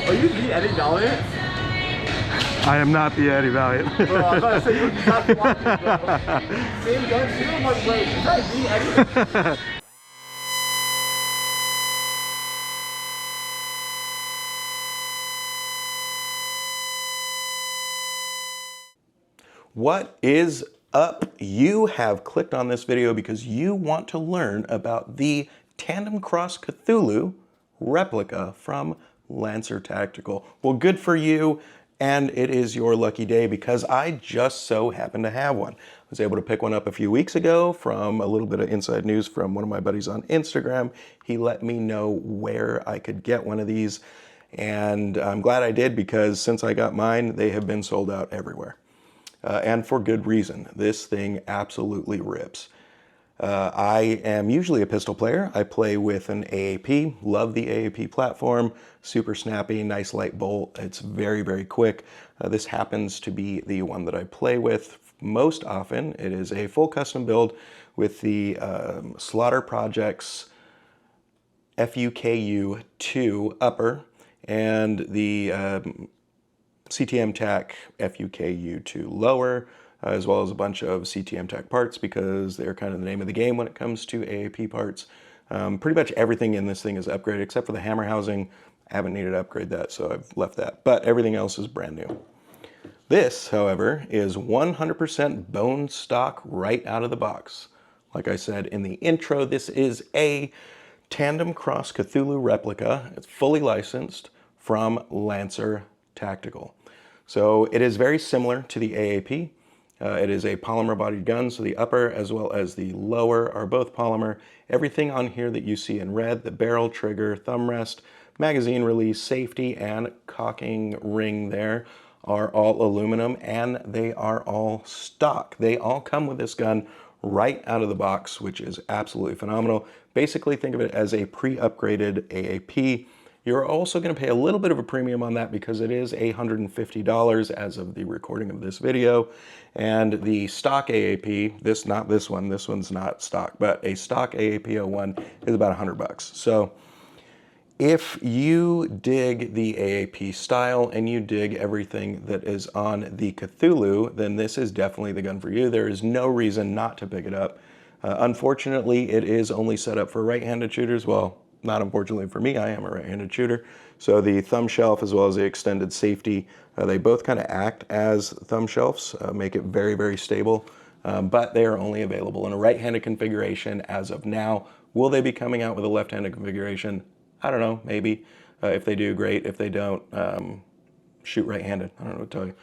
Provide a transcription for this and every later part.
Are you the Eddie Valiant? I am not the Eddie Valiant. Bro, I was about to say, you're exactly like me, bro. Same gun too? I'm like, wait, is that the Eddie? What is up? You have clicked on this video because you want to learn about the TandemKross Cthulhu replica from Lancer Tactical. Well, good for you, and it is your lucky day because I just so happen to have one. I was able to pick one up a few weeks ago from a little bit of inside news from one of my buddies on Instagram. He let me know where I could get one of these, and I'm glad I did because since I got mine, they have been sold out everywhere. And for good reason. This thing absolutely rips. I am usually a pistol player. I play with an AAP, love the AAP platform, super snappy, nice light bolt. It's very, very quick. This happens to be the one that I play with most often. It is a full custom build with the Slaughter Projects FUKU2 upper and the CTM TAC FUKU2 lower, as well as a bunch of CTM TAC parts because they're kind of the name of the game when it comes to AAP parts. Pretty much everything in this thing is upgraded except for the hammer housing. I haven't needed to upgrade that, so I've left that. But everything else is brand new. This, however, is 100% bone stock right out of the box. Like I said in the intro, this is a TandemKross Cthulhu replica. It's fully licensed from Lancer Tactical. So it is very similar to the AAP. It is a polymer bodied gun, so the upper as well as the lower are both polymer. Everything on here that you see in red, the barrel, trigger, thumb rest, magazine release, safety, and cocking ring there are all aluminum, and they are all stock. They all come with this gun right out of the box, which is absolutely phenomenal. Basically, think of it as a pre-upgraded AAP. You're also going to pay a little bit of a premium on that because it is $150 as of the recording of this video. And the stock AAP, not this one, this one's not stock, but a stock AAP01 is about $100. So if you dig the AAP style and you dig everything that is on the Cthulhu, then this is definitely the gun for you. There is no reason not to pick it up. Unfortunately, it is only set up for right-handed shooters. Well, not unfortunately for me, I am a right-handed shooter. So the thumb shelf as well as the extended safety, they both kind of act as thumb shelves, make it very, very stable, but they are only available in a right-handed configuration as of now. Will they be coming out with a left-handed configuration? I don't know, maybe. If they do, great. If they don't, shoot right-handed. I don't know what to tell you.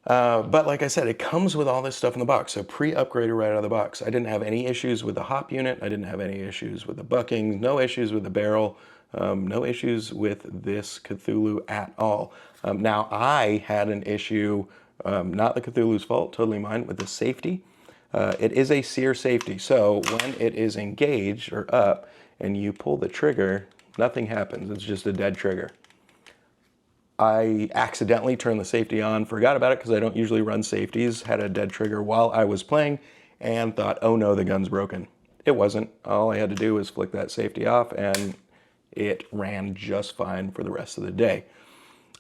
But like I said, it comes with all this stuff in the box, so pre-upgraded right out of the box. I didn't have any issues with the hop unit. I didn't have any issues with the bucking, no issues with the barrel, no issues with this Cthulhu at all. Now, I had an issue, not the Cthulhu's fault, totally mine, with the safety. It is a sear safety, so when it is engaged or up and you pull the trigger, nothing happens. It's just a dead trigger. I accidentally turned the safety on, forgot about it because I don't usually run safeties, had a dead trigger while I was playing, and thought, oh no, the gun's broken. It wasn't. All I had to do was flick that safety off, and it ran just fine for the rest of the day.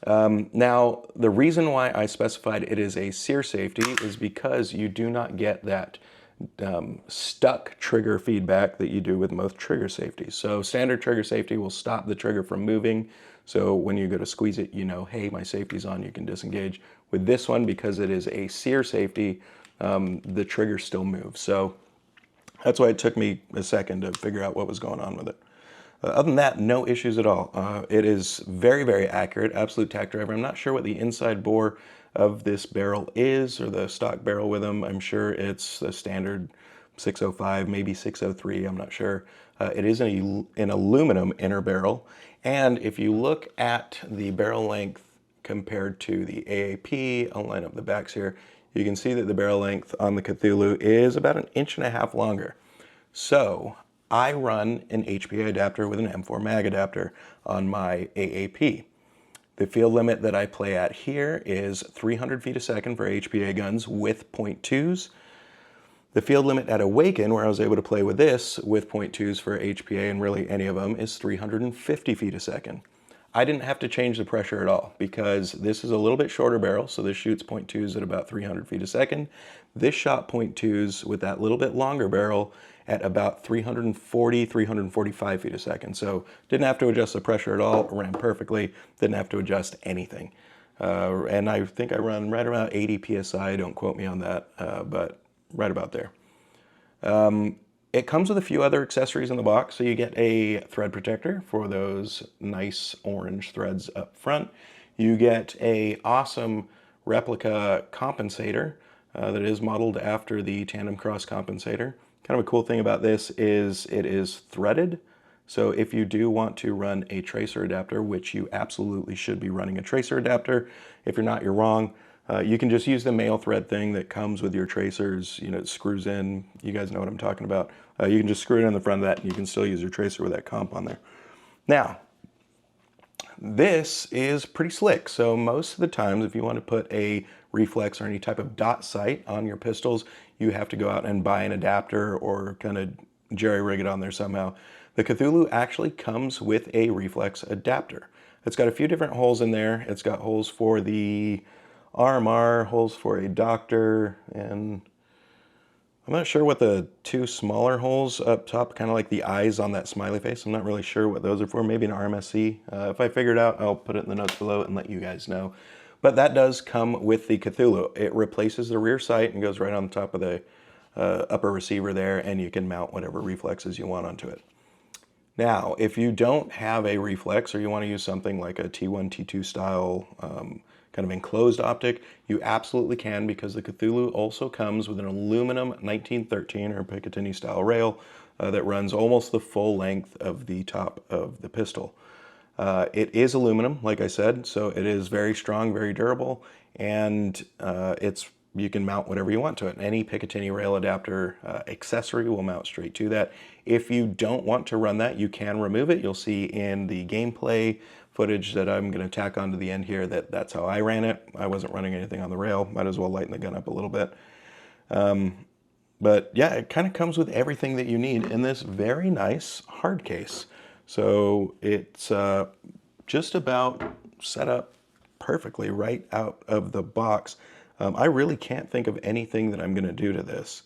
Now, the reason why I specified it is a sear safety is because you do not get that stuck trigger feedback that you do with most trigger safeties. So standard trigger safety will stop the trigger from moving. So when you go to squeeze it, you know, hey, my safety's on, you can disengage. With this one, because it is a sear safety, the trigger still moves. So that's why it took me a second to figure out what was going on with it. Other than that, no issues at all. It is very, very accurate, absolute tack driver. I'm not sure what the inside bore of this barrel is, or the stock barrel with them. I'm sure it's the standard 605, maybe 603, I'm not sure. It is an aluminum inner barrel. And if you look at the barrel length compared to the AAP, I'll line up the backs here, you can see that the barrel length on the Cthulhu is about 1.5 inches longer. So I run an HPA adapter with an M4 mag adapter on my AAP. The field limit that I play at here is 300 feet a second for HPA guns with .2s. The field limit at Awaken, where I was able to play with this with .2s for HPA and really any of them, is 350 feet a second. I didn't have to change the pressure at all because this is a little bit shorter barrel, so this shoots .2s at about 300 feet a second. This shot .2s with that little bit longer barrel at about 340, 345 feet a second. So didn't have to adjust the pressure at all, ran perfectly, didn't have to adjust anything. And I think I run right around 80 PSI, don't quote me on that, but right about there. It comes with a few other accessories in the box. So you get a thread protector for those nice orange threads up front. You get a awesome replica compensator that is modeled after the TandemKross compensator. Kind of a cool thing about this is it is threaded. So if you do want to run a tracer adapter, which you absolutely should be running a tracer adapter, if you're not, you're wrong. You can just use the male thread thing that comes with your tracers. You know, it screws in. You guys know what I'm talking about. You can just screw it in the front of that and you can still use your tracer with that comp on there. Now, this is pretty slick. So most of the times, if you want to put a reflex or any type of dot sight on your pistols, you have to go out and buy an adapter or kind of jerry-rig it on there somehow. The Cthulhu actually comes with a reflex adapter. It's got a few different holes in there. It's got holes for the RMR, holes for a doctor, and I'm not sure what the two smaller holes up top, kind of like the eyes on that smiley face. I'm not really sure what those are for. Maybe an RMSC. If I figure it out, I'll put it in the notes below and let you guys know. But that does come with the Cthulhu. It replaces the rear sight and goes right on the top of the upper receiver there, and you can mount whatever reflexes you want onto it. Now, if you don't have a reflex or you want to use something like a T1, T2 style kind of enclosed optic, you absolutely can, because the Cthulhu also comes with an aluminum 1913 or Picatinny style rail that runs almost the full length of the top of the pistol. It is aluminum, like I said, so it is very strong, very durable, and you can mount whatever you want to it. Any Picatinny rail adapter accessory will mount straight to that. If you don't want to run that, you can remove it. You'll see in the gameplay footage that I'm going to tack onto the end here that's how I ran it. I wasn't running anything on the rail. Might as well lighten the gun up a little bit. But yeah, it kind of comes with everything that you need in this very nice hard case. So it's just about set up perfectly right out of the box. I really can't think of anything that I'm going to do to this.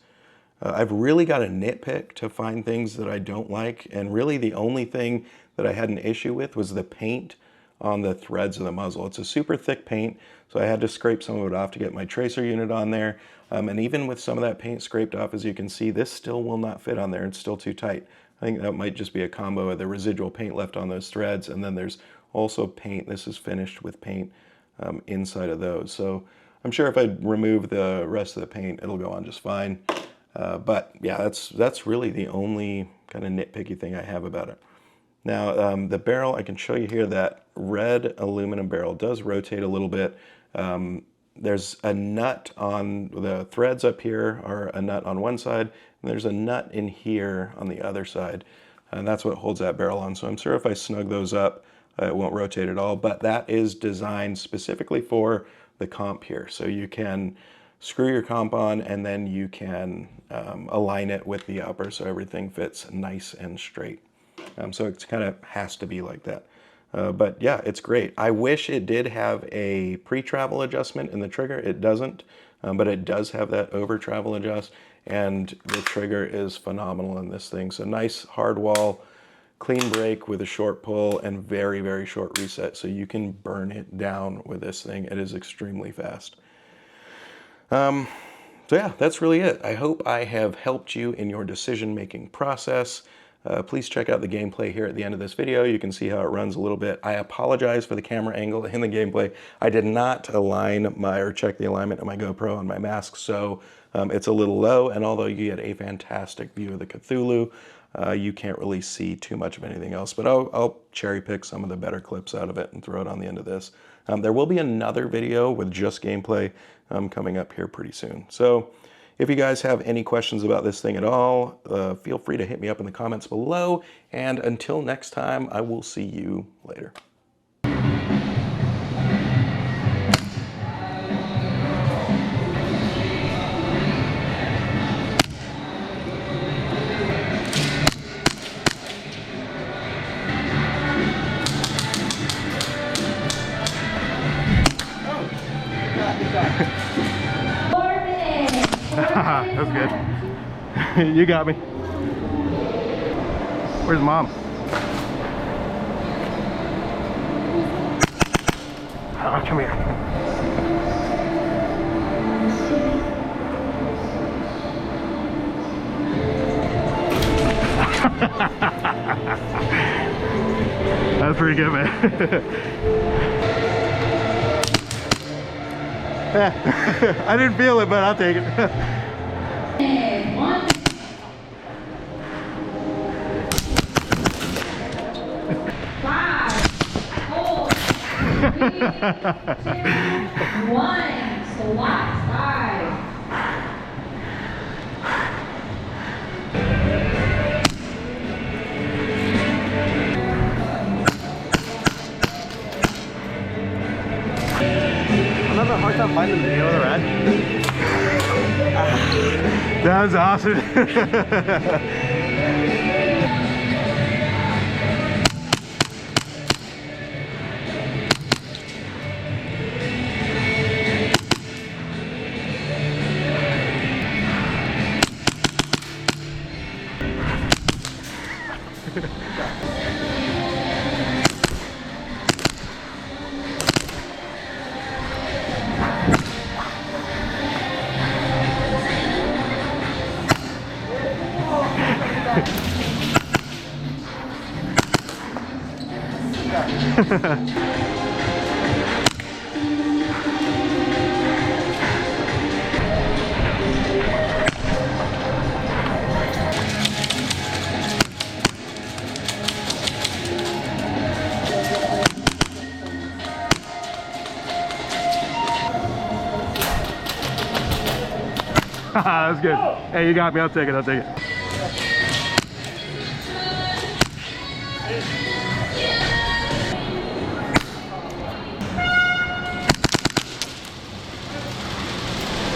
I've really got to nitpick to find things that I don't like, and really the only thing that I had an issue with was the paint on the threads of the muzzle. It's a super thick paint, so I had to scrape some of it off to get my tracer unit on there. And even with some of that paint scraped off, as you can see, this still will not fit on there. It's still too tight. I think that might just be a combo of the residual paint left on those threads, and then there's also paint. This is finished with paint inside of those. So I'm sure if I remove the rest of the paint, it'll go on just fine. But yeah, that's really the only kind of nitpicky thing I have about it. Now, the barrel, I can show you here, that red aluminum barrel does rotate a little bit. There's a nut on the threads up here, or a nut on one side, and there's a nut in here on the other side, and that's what holds that barrel on. So I'm sure if I snug those up, it won't rotate at all, but that is designed specifically for the comp here. So you can screw your comp on, and then you can align it with the upper so everything fits nice and straight. So it kind of has to be like that. But yeah, it's great. I wish it did have a pre-travel adjustment in the trigger. It doesn't, but it does have that over-travel adjust, and the trigger is phenomenal in this thing. So nice hard wall, clean break with a short pull, and very, very short reset. So you can burn it down with this thing. It is extremely fast. So yeah, that's really it. I hope I have helped you in your decision-making process. Please check out the gameplay here at the end of this video. You can see how it runs a little bit. I apologize for the camera angle in the gameplay. I did not align or check the alignment of my GoPro on my mask, so it's a little low, and although you get a fantastic view of the Cthulhu, you can't really see too much of anything else, but I'll cherry pick some of the better clips out of it and throw it on the end of this. There will be another video with just gameplay coming up here pretty soon. So if you guys have any questions about this thing at all, feel free to hit me up in the comments below. And until next time, I will see you later. Haha, that's good. You got me. Where's mom? Oh, come here. That's pretty good, man. Yeah. I didn't feel it, but I'll take it. Five, 4, 3, 2, 1. So last 5. I'm having a hard time finding the video of the rat. That was awesome. That's good. Hey, you got me. I'll take it. I'll take it.